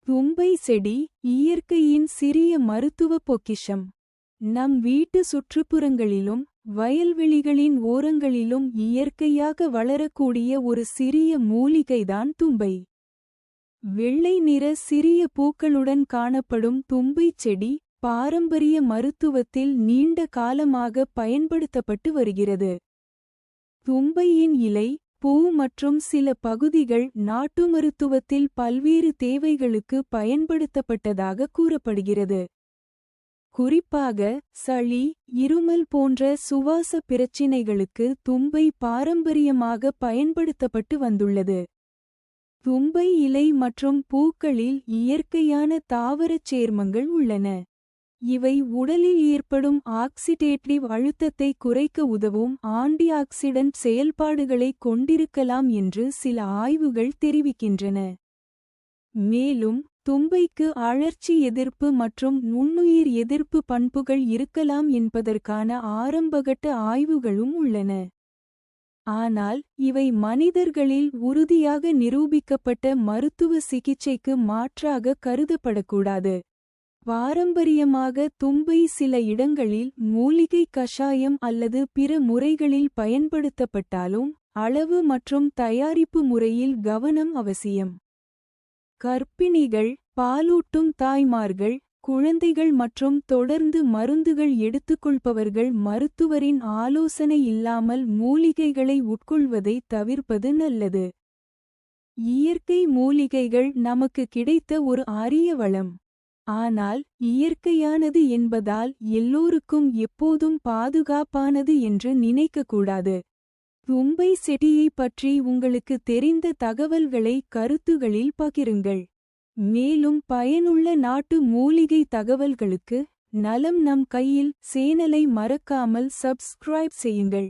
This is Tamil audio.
தும்பை செடி இயற்கையின் சிறிய மருத்துவ பொக்கிஷம். நம் வீட்டு சுற்றுப்புறங்களிலும் வயல்வெளிகளின் ஓரங்களிலும் இயற்கையாக வளரக்கூடிய ஒரு சிறிய மூலிகைதான் தும்பை. வெள்ளை நிற சிறிய பூக்களுடன் காணப்படும் தும்பைச் செடி பாரம்பரிய மருத்துவத்தில் நீண்ட காலமாக பயன்படுத்தப்பட்டு வருகிறது. தும்பையின் இலை, பூ மற்றும் சில பகுதிகள் நாட்டு மருத்துவத்தில் பல்வேறு தேவைகளுக்கு பயன்படுத்தப்பட்டதாக கூறப்படுகிறது. குறிப்பாக சளி, இருமல் போன்ற சுவாச பிரச்சினைகளுக்கு தும்பை பாரம்பரியமாக பயன்படுத்தப்பட்டு வந்துள்ளது. தும்பை இலை மற்றும் பூக்களில் இயற்கையான தாவரச் சேர்மங்கள் உள்ளன. இவை உடலில் ஏற்படும் ஆக்சிடேட்டிவ் அழுத்தத்தை குறைக்க உதவும் ஆன்டிஆக்சிடன்ட் செயல்பாடுகளை கொண்டிருக்கலாம் என்று சில ஆய்வுகள் தெரிவிக்கின்றன. மேலும் தும்பைக்கு அழற்சி எதிர்ப்பு மற்றும் நுண்ணுயிர் எதிர்ப்பு பண்புகள் இருக்கலாம் என்பதற்கான ஆரம்பகட்ட ஆய்வுகளும் உள்ளன. ஆனால் இவை மனிதர்களில் உறுதியாக நிரூபிக்கப்பட்ட மருத்துவ சிகிச்சைக்கு மாற்றாக கருதப்படக்கூடாது. பாரம்பரியமாக தும்பை சில இடங்களில் மூலிகை கஷாயம் அல்லது பிற முறைகளில் பயன்படுத்தப்பட்டாலும் அளவு மற்றும் தயாரிப்பு முறையில் கவனம் அவசியம். கர்ப்பிணிகள், பாலூட்டும் தாய்மார்கள், குழந்தைகள் மற்றும் தொடர்ந்து மருந்துகள் எடுத்துக்கொள்பவர்கள் மருத்துவரின் ஆலோசனை இல்லாமல் மூலிகைகளை உட்கொள்வதை தவிர்ப்பது நல்லது. இயற்கை மூலிகைகள் நமக்கு கிடைத்த ஒரு அரிய வளம். ஆனால் இயற்கையானது என்பதால் எல்லோருக்கும் எப்போதும் பாதுகாப்பானது என்று நினைக்கக்கூடாது. தும்பை செடியைப் பற்றி உங்களுக்கு தெரிந்த தகவல்களை கருத்துகளில் பகிருங்கள். மேலும் பயனுள்ள நாட்டு மூலிகை தகவல்களுக்கு நலம் நம் கையில் சேனலை மறக்காமல் சப்ஸ்கிரைப் செய்யுங்கள்.